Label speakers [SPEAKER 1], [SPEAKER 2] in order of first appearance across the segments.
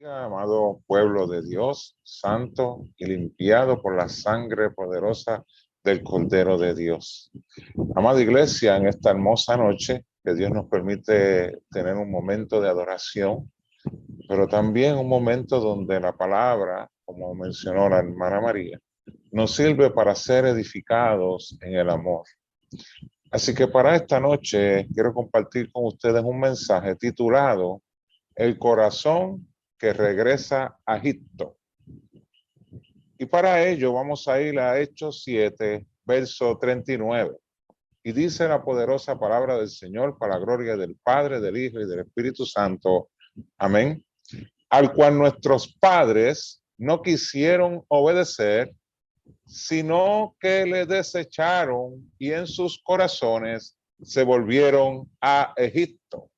[SPEAKER 1] Amado pueblo de Dios, santo y limpiado por la sangre poderosa del Cordero de Dios. Amada iglesia, en esta hermosa noche que Dios nos permite tener un momento de adoración, pero también un momento donde la palabra, como mencionó la hermana María, nos sirve para ser edificados en el amor. Así que para esta noche quiero compartir con ustedes un mensaje titulado El corazón que regresa a Egipto. Y para ello vamos a ir a Hechos 7, verso 39. Y dice la poderosa palabra del Señor para la gloria del Padre, del Hijo y del Espíritu Santo. Amén. Al cual nuestros padres no quisieron obedecer, sino que le desecharon y en sus corazones se volvieron a Egipto.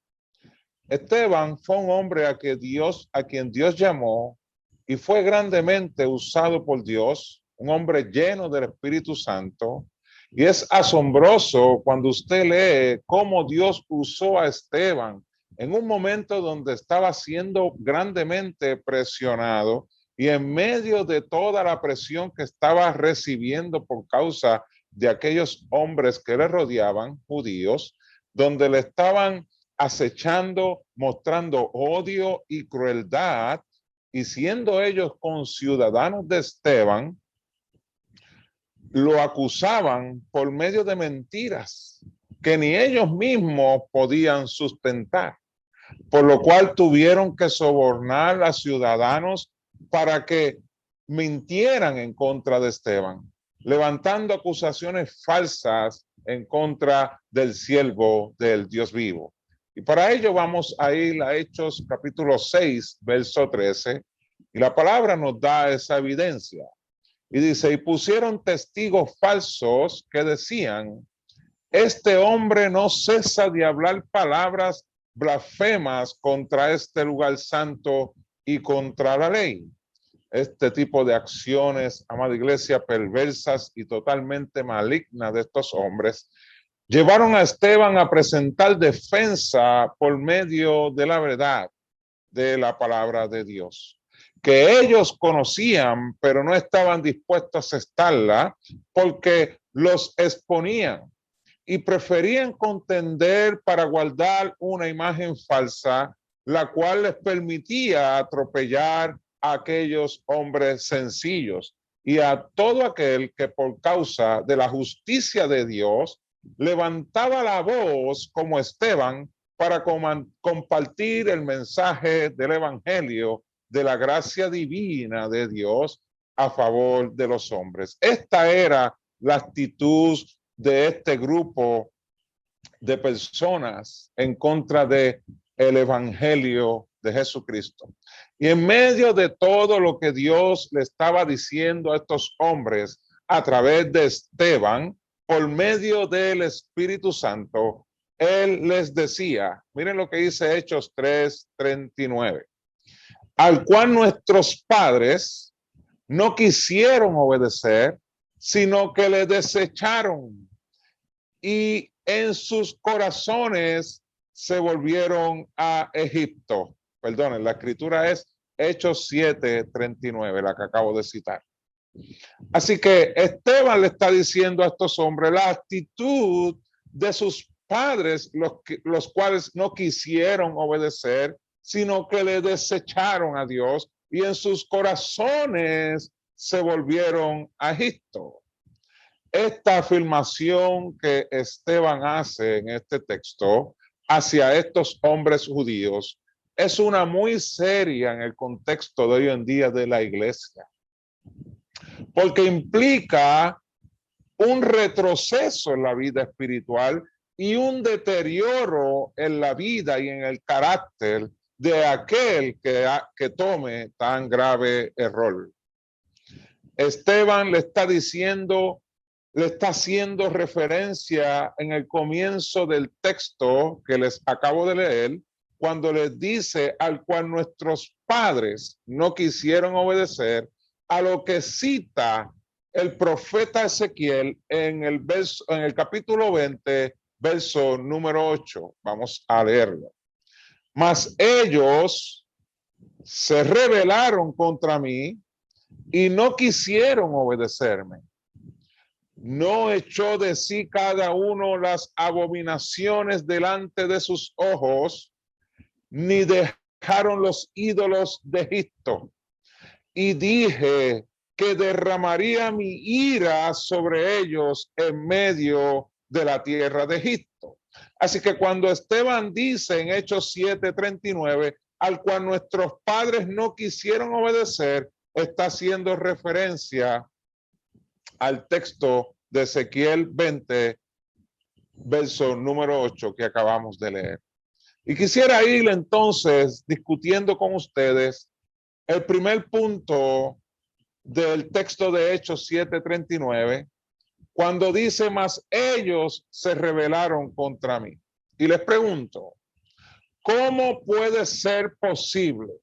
[SPEAKER 1] Esteban fue un hombre a quien Dios llamó y fue grandemente usado por Dios, un hombre lleno del Espíritu Santo. Y es asombroso cuando usted lee cómo Dios usó a Esteban en un momento donde estaba siendo grandemente presionado y en medio de toda la presión que estaba recibiendo por causa de aquellos hombres que le rodeaban, judíos, donde le estaban acechando, mostrando odio y crueldad, y siendo ellos conciudadanos de Esteban, lo acusaban por medio de mentiras que ni ellos mismos podían sustentar, por lo cual tuvieron que sobornar a ciudadanos para que mintieran en contra de Esteban, levantando acusaciones falsas en contra del siervo del Dios vivo. Y para ello vamos a ir a Hechos capítulo 6, verso 13, y la palabra nos da esa evidencia. Y dice, y pusieron testigos falsos que decían, este hombre no cesa de hablar palabras blasfemas contra este lugar santo y contra la ley. Este tipo de acciones, amada iglesia, perversas y totalmente malignas de estos hombres, llevaron a Esteban a presentar defensa por medio de la verdad de la palabra de Dios, que ellos conocían, pero no estaban dispuestos a aceptarla porque los exponían y preferían contender para guardar una imagen falsa, la cual les permitía atropellar a aquellos hombres sencillos y a todo aquel que por causa de la justicia de Dios levantaba la voz como Esteban para compartir el mensaje del evangelio de la gracia divina de Dios a favor de los hombres. Esta era la actitud de este grupo de personas en contra de el evangelio de Jesucristo. Y en medio de todo lo que Dios le estaba diciendo a estos hombres a través de Esteban, por medio del Espíritu Santo, él les decía, miren lo que dice Hechos 3:39, al cual nuestros padres no quisieron obedecer, sino que le desecharon y en sus corazones se volvieron a Egipto. Perdonen, la escritura es Hechos 7:39, la que acabo de citar. Así que Esteban le está diciendo a estos hombres la actitud de sus padres, los cuales no quisieron obedecer, sino que le desecharon a Dios y en sus corazones se volvieron a Egipto. Esta afirmación que Esteban hace en este texto hacia estos hombres judíos es una muy seria en el contexto de hoy en día de la iglesia, porque implica un retroceso en la vida espiritual y un deterioro en la vida y en el carácter de aquel que tome tan grave error. Esteban le está haciendo referencia en el comienzo del texto que les acabo de leer, cuando les dice al cual nuestros padres no quisieron obedecer, a lo que cita el profeta Ezequiel en el capítulo 20, verso número 8. Vamos a leerlo. Mas ellos se rebelaron contra mí y no quisieron obedecerme. No echó de sí cada uno las abominaciones delante de sus ojos, ni dejaron los ídolos de Egipto. Y dije que derramaría mi ira sobre ellos en medio de la tierra de Egipto. Así que cuando Esteban dice en Hechos 7:39, al cual nuestros padres no quisieron obedecer, está haciendo referencia al texto de Ezequiel 20, verso número 8 que acabamos de leer. Y quisiera ir entonces discutiendo con ustedes el primer punto del texto de Hechos 7:39, cuando dice, mas ellos se rebelaron contra mí. Y les pregunto, ¿cómo puede ser posible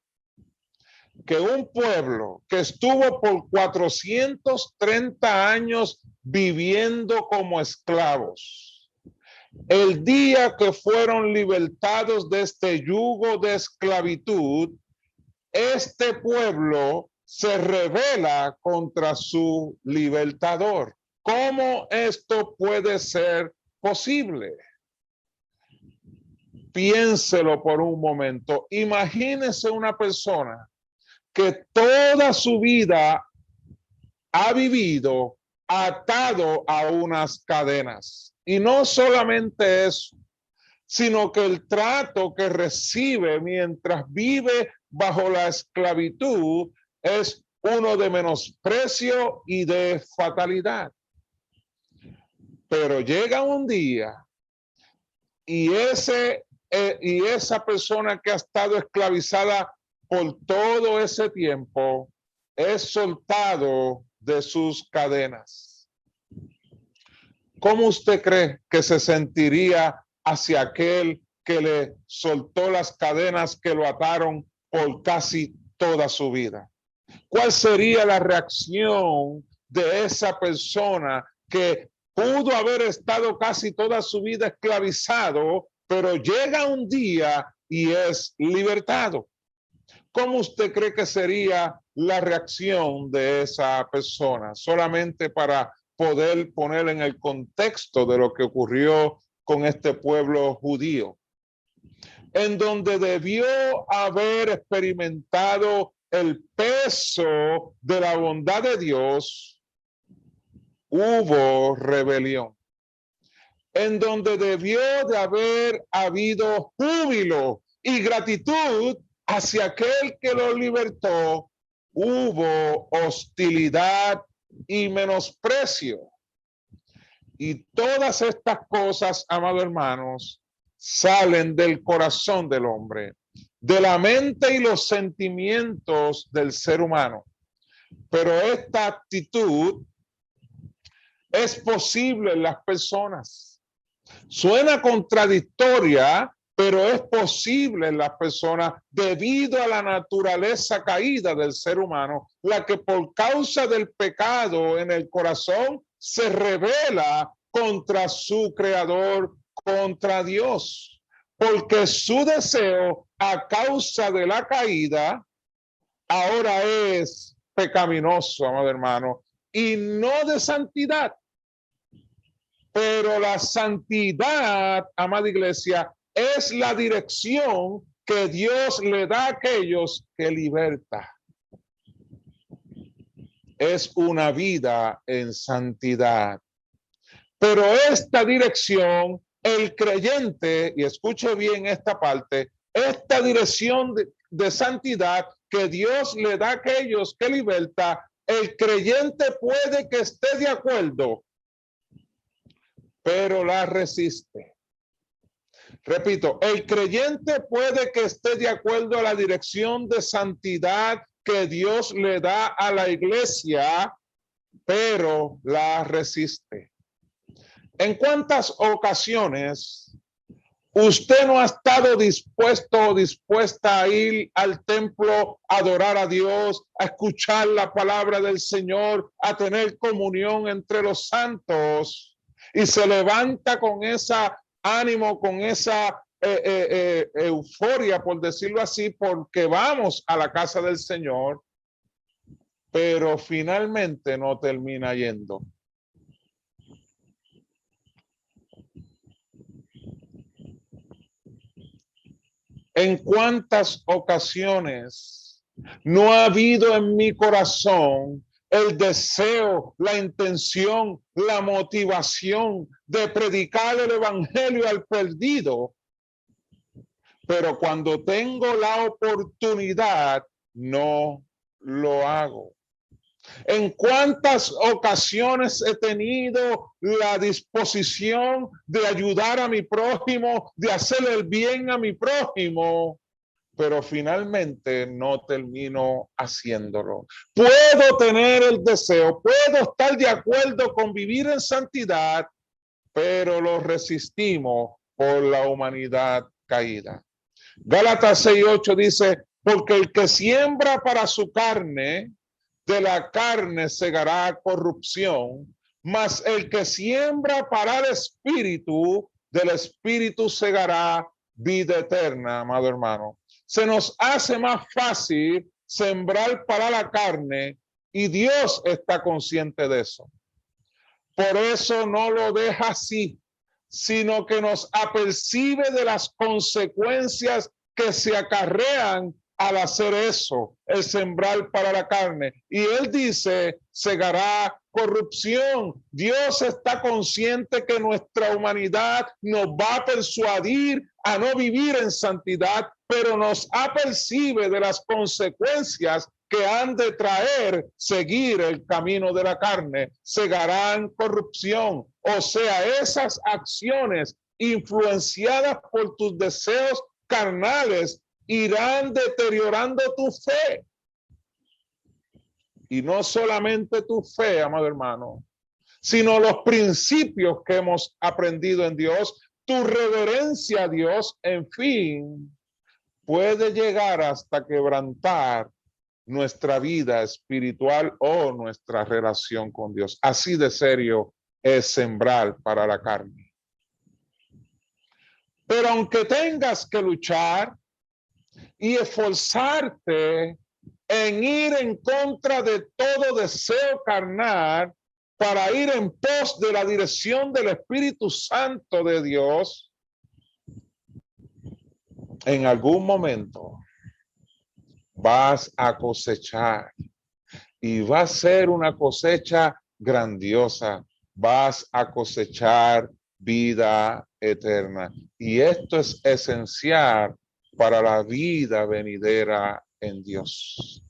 [SPEAKER 1] que un pueblo que estuvo por 430 años viviendo como esclavos, el día que fueron libertados de este yugo de esclavitud, este pueblo se rebela contra su libertador? ¿Cómo esto puede ser posible? Piénselo por un momento. Imagínese una persona que toda su vida ha vivido atado a unas cadenas. Y no solamente eso, sino que el trato que recibe mientras vive bajo la esclavitud es uno de menosprecio y de fatalidad. Pero llega un día y esa persona que ha estado esclavizada por todo ese tiempo es soltado de sus cadenas. ¿Cómo usted cree que se sentiría hacia aquel que le soltó las cadenas que lo ataron por casi toda su vida? ¿Cuál sería la reacción de esa persona que pudo haber estado casi toda su vida esclavizado, pero llega un día y es libertado? ¿Cómo usted cree que sería la reacción de esa persona? Solamente para poder poner en el contexto de lo que ocurrió con este pueblo judío, en donde debió haber experimentado el peso de la bondad de Dios, hubo rebelión. En donde debió de haber habido júbilo y gratitud hacia aquel que lo libertó, hubo hostilidad y menosprecio. Y todas estas cosas, amados hermanos, salen del corazón del hombre, de la mente y los sentimientos del ser humano. Pero esta actitud es posible en las personas. Suena contradictoria, pero es posible en las personas debido a la naturaleza caída del ser humano, la que por causa del pecado en el corazón se rebela contra su creador, contra Dios, porque su deseo a causa de la caída ahora es pecaminoso, amado hermano, y no de santidad. Pero la santidad, amada iglesia, es la dirección que Dios le da a aquellos que liberta. Es una vida en santidad. Pero esta dirección, el creyente, y escuche bien esta parte, esta dirección de santidad que Dios le da a aquellos que liberta, el creyente puede que esté de acuerdo, pero la resiste. Repito, el creyente puede que esté de acuerdo a la dirección de santidad que Dios le da a la iglesia, pero la resiste. ¿En cuántas ocasiones usted no ha estado dispuesto o dispuesta a ir al templo, a adorar a Dios, a escuchar la palabra del Señor, a tener comunión entre los santos, y se levanta con ese ánimo, con esa euforia, por decirlo así, porque vamos a la casa del Señor, pero finalmente no termina yendo. ¿En cuántas ocasiones no ha habido en mi corazón el deseo, la intención, la motivación de predicar el evangelio al perdido? Pero cuando tengo la oportunidad, no lo hago. ¿En cuántas ocasiones he tenido la disposición de ayudar a mi prójimo, de hacer el bien a mi prójimo, pero finalmente no termino haciéndolo? Puedo tener el deseo, puedo estar de acuerdo con vivir en santidad, pero lo resistimos por la humanidad caída. Gálatas 6:8 dice, porque el que siembra para su carne, de la carne segará corrupción, mas el que siembra para el espíritu, del espíritu segará vida eterna, amado hermano. Se nos hace más fácil sembrar para la carne y Dios está consciente de eso. Por eso no lo deja así, sino que nos apercibe de las consecuencias que se acarrean al hacer eso, el sembrar para la carne. Y él dice, segará corrupción. Dios está consciente que nuestra humanidad nos va a persuadir a no vivir en santidad, pero nos apercibe de las consecuencias que han de traer seguir el camino de la carne. Segarán corrupción. O sea, esas acciones influenciadas por tus deseos carnales irán deteriorando tu fe. Y no solamente tu fe, amado hermano, sino los principios que hemos aprendido en Dios, tu reverencia a Dios, en fin, puede llegar hasta quebrantar nuestra vida espiritual o nuestra relación con Dios. Así de serio es sembrar para la carne. Pero aunque tengas que luchar y esforzarte en ir en contra de todo deseo carnal para ir en pos de la dirección del Espíritu Santo de Dios, en algún momento vas a cosechar y va a ser una cosecha grandiosa. Vas a cosechar vida eterna. Y esto es esencial para la vida venidera en Dios.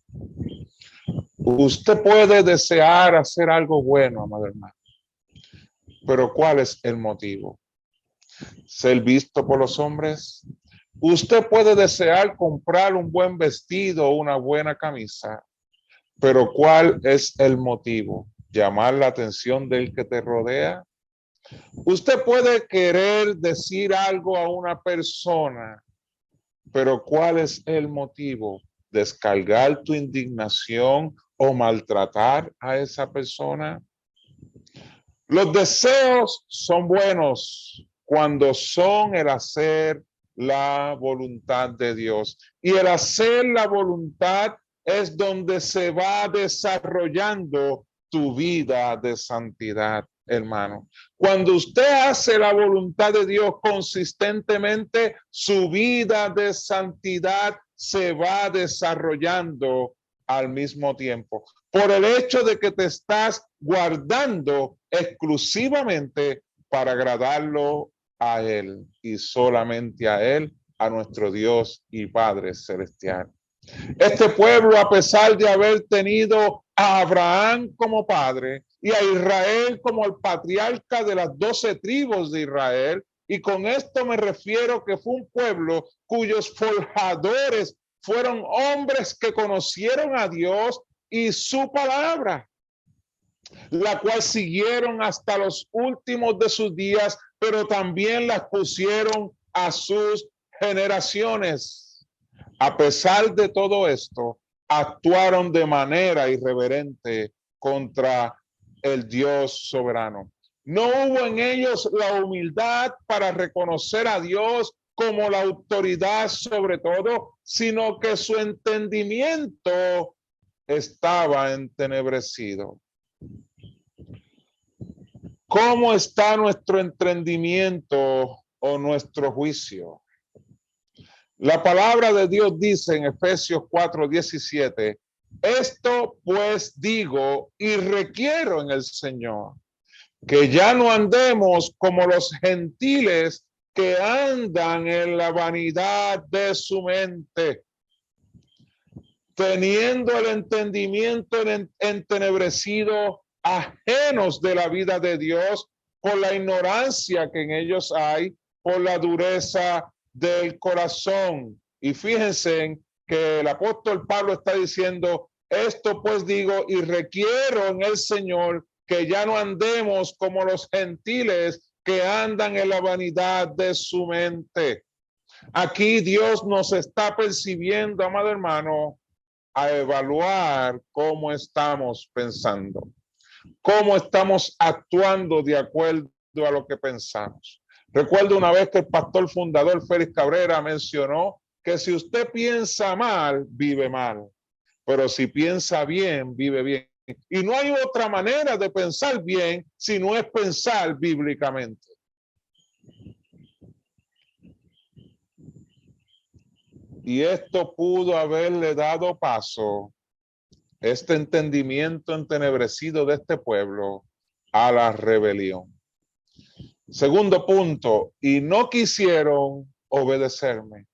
[SPEAKER 1] Usted puede desear hacer algo bueno, amado hermano, pero ¿cuál es el motivo? ¿Ser visto por los hombres? Usted puede desear comprar un buen vestido o una buena camisa, pero ¿cuál es el motivo? ¿Llamar la atención del que te rodea? Usted puede querer decir algo a una persona, pero ¿cuál es el motivo? ¿Descargar tu indignación o maltratar a esa persona? Los deseos son buenos cuando son el hacer la voluntad de Dios. Y el hacer la voluntad es donde se va desarrollando tu vida de santidad, hermano. Cuando usted hace la voluntad de Dios consistentemente, su vida de santidad se va desarrollando al mismo tiempo, por el hecho de que te estás guardando exclusivamente para agradarlo a Él y solamente a Él, a nuestro Dios y Padre Celestial. Este pueblo, a pesar de haber tenido a Abraham como padre y a Israel como el patriarca de las 12 tribus de Israel, y con esto me refiero que fue un pueblo cuyos forjadores fueron hombres que conocieron a Dios y su palabra, la cual siguieron hasta los últimos de sus días, pero también las pusieron a sus generaciones. A pesar de todo esto, actuaron de manera irreverente contra el Dios soberano. No hubo en ellos la humildad para reconocer a Dios como la autoridad sobre todo, sino que su entendimiento estaba entenebrecido. ¿Cómo está nuestro entendimiento o nuestro juicio? La palabra de Dios dice en Efesios 4:17, esto pues digo y requiero en el Señor, que ya no andemos como los gentiles que andan en la vanidad de su mente, teniendo el entendimiento entenebrecido, ajenos de la vida de Dios, por la ignorancia que en ellos hay, por la dureza del corazón. Y fíjense que el apóstol Pablo está diciendo, esto pues digo y requiero en el Señor que ya no andemos como los gentiles que andan en la vanidad de su mente. Aquí Dios nos está percibiendo, amado hermano, a evaluar cómo estamos pensando, cómo estamos actuando de acuerdo a lo que pensamos. Recuerdo una vez que el pastor fundador Félix Cabrera mencionó que si usted piensa mal, vive mal, pero si piensa bien, vive bien. Y no hay otra manera de pensar bien si no es pensar bíblicamente. Y esto pudo haberle dado paso, este entendimiento entenebrecido de este pueblo, a la rebelión. Segundo punto, y no quisieron obedecerme.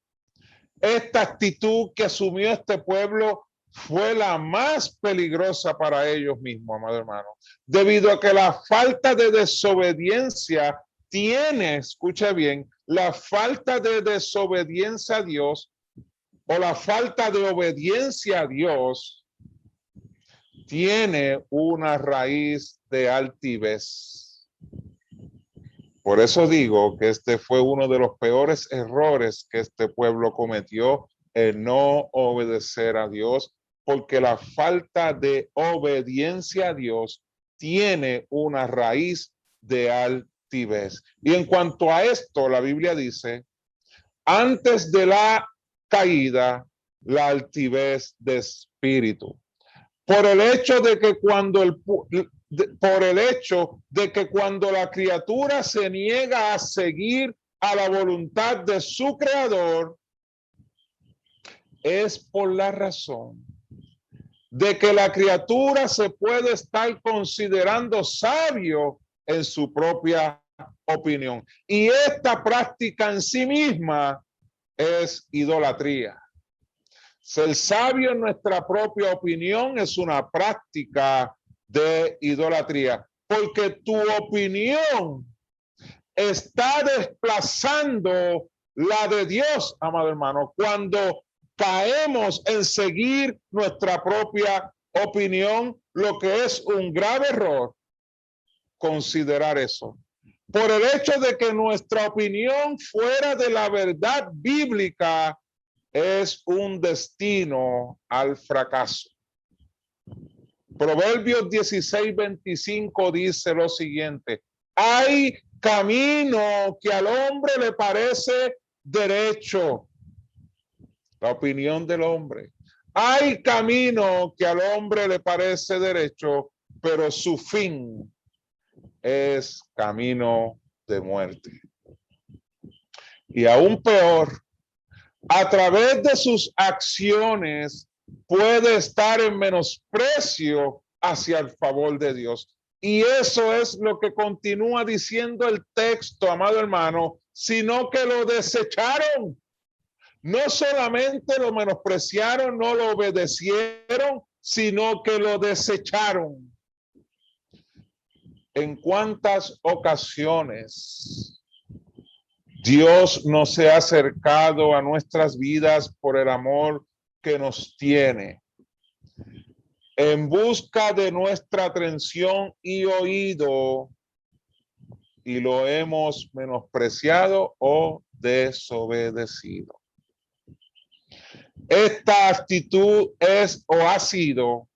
[SPEAKER 1] Esta actitud que asumió este pueblo fue la más peligrosa para ellos mismos, amado hermano, debido a que la falta de desobediencia tiene, escucha bien, la falta de desobediencia a Dios o la falta de obediencia a Dios tiene una raíz de altivez. Por eso digo que este fue uno de los peores errores que este pueblo cometió, el no obedecer a Dios, porque la falta de obediencia a Dios tiene una raíz de altivez. Y en cuanto a esto, la Biblia dice, antes de la caída, la altivez de espíritu. Por el hecho de que cuando la criatura se niega a seguir a la voluntad de su creador, es por la razón de que la criatura se puede estar considerando sabio en su propia opinión. Y esta práctica en sí misma es idolatría. Ser sabio en nuestra propia opinión es una práctica de idolatría, porque tu opinión está desplazando la de Dios, amado hermano, cuando caemos en seguir nuestra propia opinión, lo que es un grave error, considerar eso. Por el hecho de que nuestra opinión fuera de la verdad bíblica es un destino al fracaso. Proverbios 16:25 dice lo siguiente: hay camino que al hombre le parece derecho, la opinión del hombre. Hay camino que al hombre le parece derecho, pero su fin es camino de muerte. Y aún peor, a través de sus acciones puede estar en menosprecio hacia el favor de Dios. Y eso es lo que continúa diciendo el texto, amado hermano, sino que lo desecharon. No solamente lo menospreciaron, no lo obedecieron, sino que lo desecharon. ¿En cuántas ocasiones Dios nos ha acercado a nuestras vidas por el amor que nos tiene, en busca de nuestra atención y oído, y lo hemos menospreciado o desobedecido? Esta actitud es o ha sido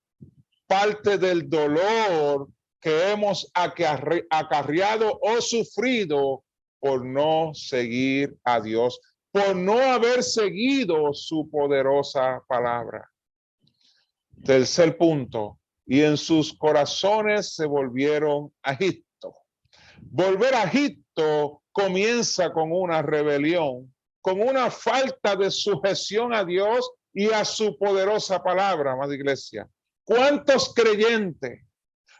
[SPEAKER 1] parte del dolor que hemos acarreado o sufrido por no seguir a Dios. por no haber seguido su poderosa palabra. Tercer punto, y en sus corazones se volvieron a Egipto. Volver a Egipto comienza con una rebelión, con una falta de sujeción a Dios y a su poderosa palabra, amada iglesia. ¿Cuántos creyentes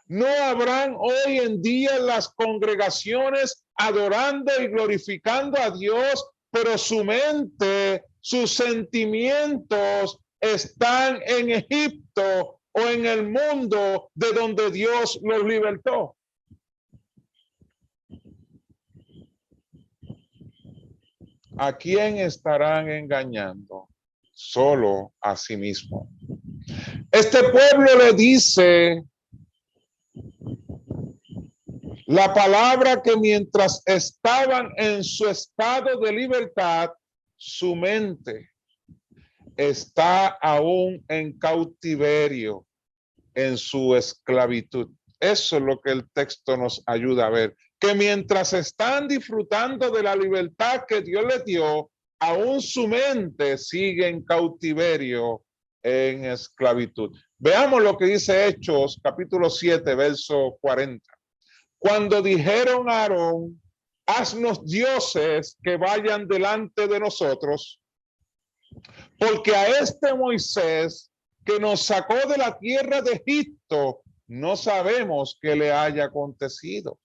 [SPEAKER 1] no habrán hoy en día en las congregaciones adorando y glorificando a Dios, pero su mente, sus sentimientos están en Egipto o en el mundo de donde Dios los libertó? ¿A quién estarán engañando? Solo a sí mismo. Este pueblo le dice la palabra que mientras estaban en su estado de libertad, su mente está aún en cautiverio, en su esclavitud. Eso es lo que el texto nos ayuda a ver, que mientras están disfrutando de la libertad que Dios les dio, aún su mente sigue en cautiverio, en esclavitud. Veamos lo que dice Hechos, capítulo 7, verso 40. Cuando dijeron a Aarón, haznos dioses que vayan delante de nosotros, porque a este Moisés que nos sacó de la tierra de Egipto, no sabemos qué le haya acontecido.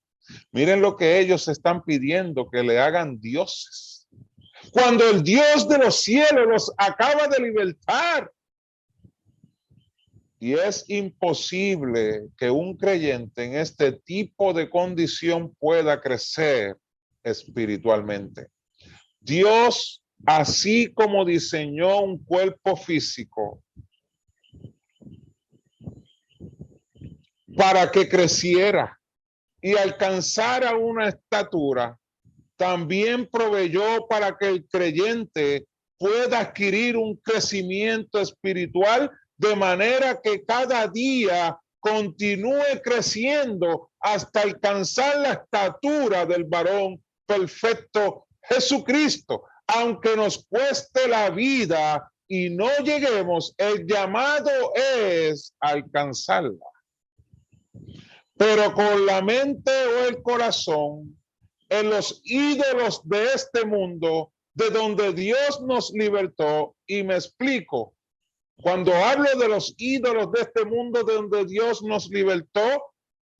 [SPEAKER 1] Miren lo que ellos están pidiendo, que le hagan dioses. Cuando el Dios de los cielos los acaba de libertar. Y es imposible que un creyente en este tipo de condición pueda crecer espiritualmente. Dios, así como diseñó un cuerpo físico para que creciera y alcanzara una estatura, también proveyó para que el creyente pueda adquirir un crecimiento espiritual de manera que cada día continúe creciendo hasta alcanzar la estatura del varón perfecto Jesucristo. Aunque nos cueste la vida y no lleguemos, el llamado es alcanzarla. Pero con la mente o el corazón en los ídolos de este mundo, de donde Dios nos libertó, y me explico. Cuando hablo de los ídolos de este mundo de donde Dios nos libertó,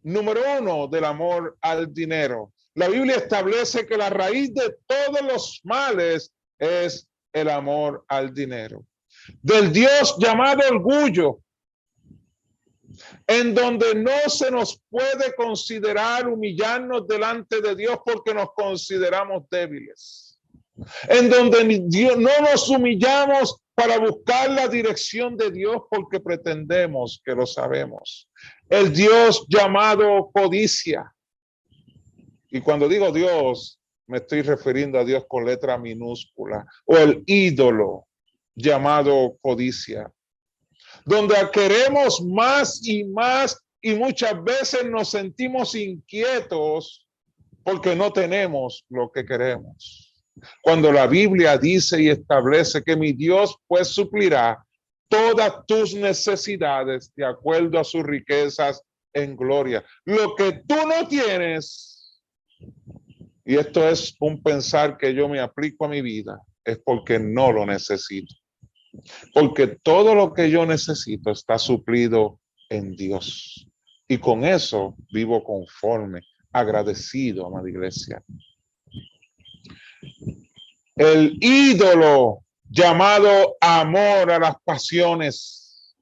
[SPEAKER 1] número uno, del amor al dinero. La Biblia establece que la raíz de todos los males es el amor al dinero. Del Dios llamado orgullo, en donde no se nos puede considerar humillarnos delante de Dios porque nos consideramos débiles. En donde no nos humillamos para buscar la dirección de Dios porque pretendemos que lo sabemos. El Dios llamado codicia. Y cuando digo Dios, me estoy refiriendo a Dios con letra minúscula. O el ídolo llamado codicia. Donde queremos más y muchas veces nos sentimos inquietos porque no tenemos lo que queremos. Cuando la Biblia dice y establece que mi Dios pues suplirá todas tus necesidades de acuerdo a sus riquezas en gloria. Lo que tú no tienes, y esto es un pensar que yo me aplico a mi vida, es porque no lo necesito. Porque todo lo que yo necesito está suplido en Dios. Y con eso vivo conforme, agradecido, amada iglesia. El ídolo llamado amor a las pasiones.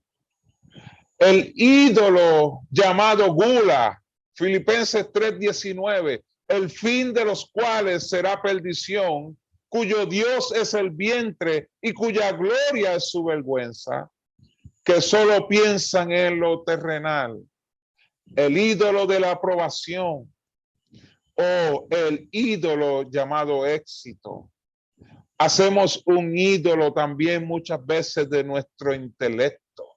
[SPEAKER 1] El ídolo llamado gula. Filipenses 3:19. El fin de los cuales será perdición, cuyo Dios es el vientre y cuya gloria es su vergüenza, que solo piensan en lo terrenal. El ídolo de la aprobación o el ídolo llamado éxito. Hacemos un ídolo también muchas veces de nuestro intelecto.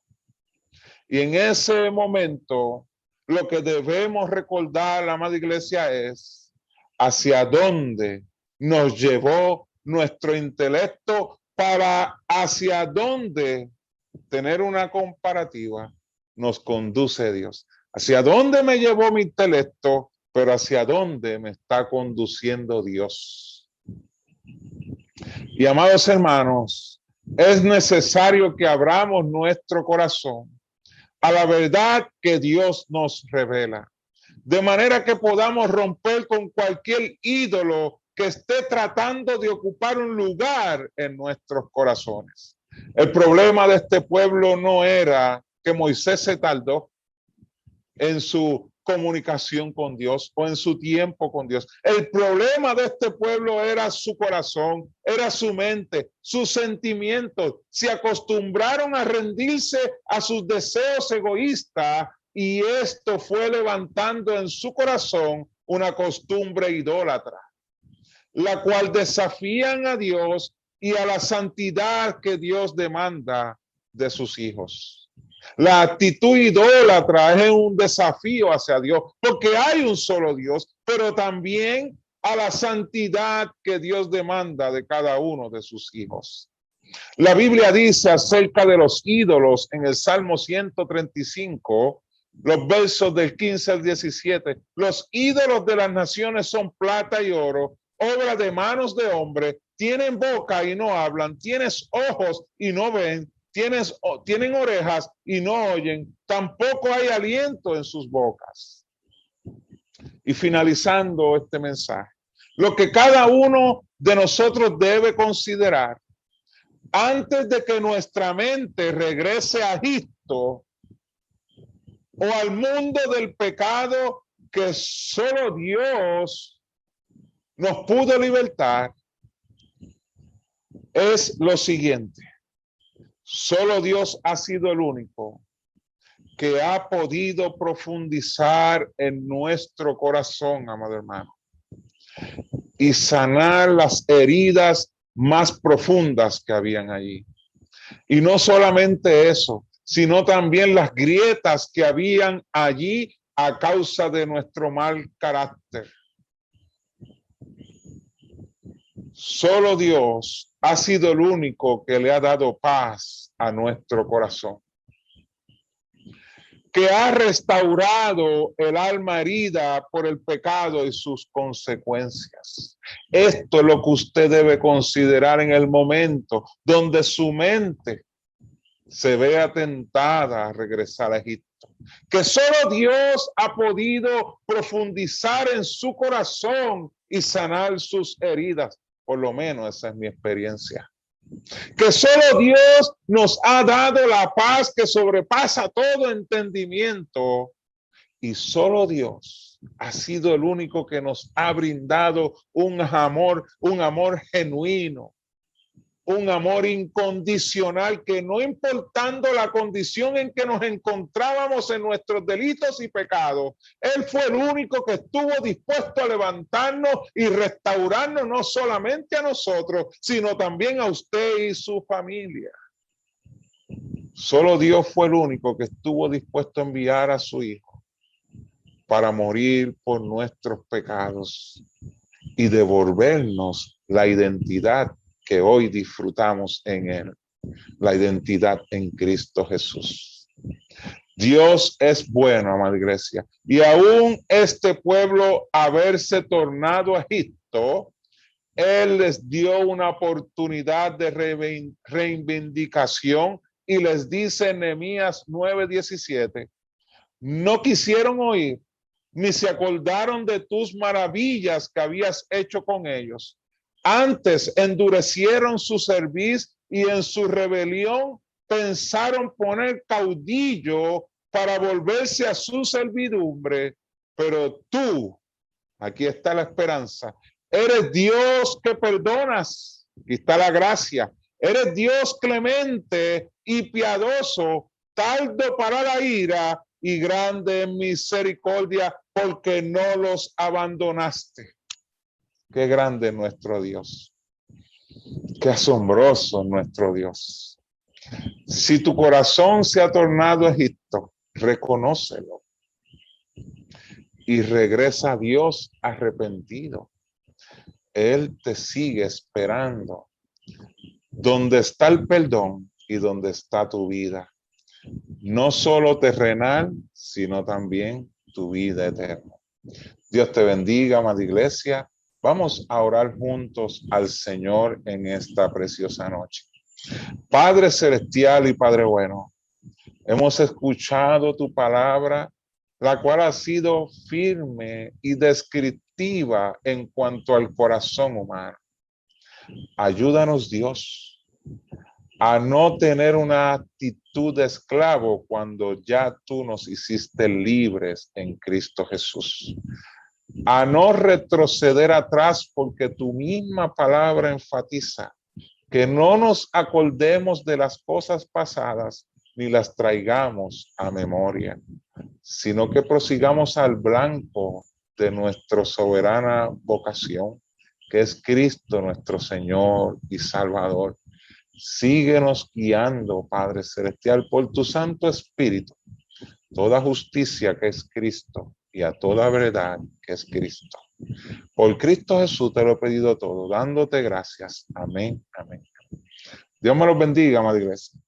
[SPEAKER 1] Y en ese momento, lo que debemos recordar, la amada iglesia, es hacia dónde nos llevó nuestro intelecto para hacia dónde tener una comparativa nos conduce Dios. Hacia dónde me llevó mi intelecto, pero hacia dónde me está conduciendo Dios. Y amados hermanos, es necesario que abramos nuestro corazón a la verdad que Dios nos revela, de manera que podamos romper con cualquier ídolo que esté tratando de ocupar un lugar en nuestros corazones. El problema de este pueblo no era que Moisés se tardó en su comunicación con Dios o en su tiempo con Dios. El problema de este pueblo era su corazón, era su mente, sus sentimientos. Se acostumbraron a rendirse a sus deseos egoístas y esto fue levantando en su corazón una costumbre idólatra, la cual desafían a Dios y a la santidad que Dios demanda de sus hijos. La actitud idólatra es un desafío hacia Dios, porque hay un solo Dios, pero también a la santidad que Dios demanda de cada uno de sus hijos. La Biblia dice acerca de los ídolos en el Salmo 135, los versos del 15 al 17, los ídolos de las naciones son plata y oro, obra de manos de hombre, tienen boca y no hablan, tienes ojos y no ven, tienen orejas y no oyen, tampoco hay aliento en sus bocas. Y finalizando este mensaje, lo que cada uno de nosotros debe considerar antes de que nuestra mente regrese a Egipto o al mundo del pecado que solo Dios nos pudo libertar, es lo siguiente. Solo Dios ha sido el único que ha podido profundizar en nuestro corazón, amado hermano, y sanar las heridas más profundas que habían allí. Y no solamente eso, sino también las grietas que habían allí a causa de nuestro mal carácter. Solo Dios ha sido el único que le ha dado paz a nuestro corazón, que ha restaurado el alma herida por el pecado y sus consecuencias. Esto es lo que usted debe considerar en el momento donde su mente se vea tentada a regresar a Egipto. Que solo Dios ha podido profundizar en su corazón y sanar sus heridas. Por lo menos esa es mi experiencia. Que solo Dios nos ha dado la paz que sobrepasa todo entendimiento. Y solo Dios ha sido el único que nos ha brindado un amor genuino, un amor incondicional que no importando la condición en que nos encontrábamos en nuestros delitos y pecados, Él fue el único que estuvo dispuesto a levantarnos y restaurarnos no solamente a nosotros, sino también a usted y su familia. Solo Dios fue el único que estuvo dispuesto a enviar a su Hijo para morir por nuestros pecados y devolvernos la identidad que hoy disfrutamos en Él, la identidad en Cristo Jesús. Dios es bueno, amada iglesia, y aún este pueblo haberse tornado a Egipto, Él les dio una oportunidad de reivindicación y les dice en Nehemías 9:17, no quisieron oír, ni se acordaron de tus maravillas que habías hecho con ellos. Antes endurecieron su cerviz y en su rebelión pensaron poner caudillo para volverse a su servidumbre. Pero tú, aquí está la esperanza, eres Dios que perdonas, aquí está la gracia, eres Dios clemente y piadoso, tardo para la ira y grande en misericordia, porque no los abandonaste. Qué grande es nuestro Dios. Qué asombroso nuestro Dios. Si tu corazón se ha tornado a Egipto, reconócelo y regresa a Dios arrepentido. Él te sigue esperando. Donde está el perdón y donde está tu vida. No solo terrenal, sino también tu vida eterna. Dios te bendiga, amada iglesia. Vamos a orar juntos al Señor en esta preciosa noche. Padre celestial y Padre bueno, hemos escuchado tu palabra, la cual ha sido firme y descriptiva en cuanto al corazón humano. Ayúdanos, Dios, a no tener una actitud de esclavo cuando ya tú nos hiciste libres en Cristo Jesús. A no retroceder atrás porque tu misma palabra enfatiza que no nos acordemos de las cosas pasadas ni las traigamos a memoria, sino que prosigamos al blanco de nuestra soberana vocación, que es Cristo nuestro Señor y Salvador. Síguenos guiando, Padre Celestial, por tu Santo Espíritu, toda justicia que es Cristo y a toda verdad que es Cristo. Por Cristo Jesús te lo he pedido todo, dándote gracias. Amén, amén. Dios me los bendiga, amada iglesia.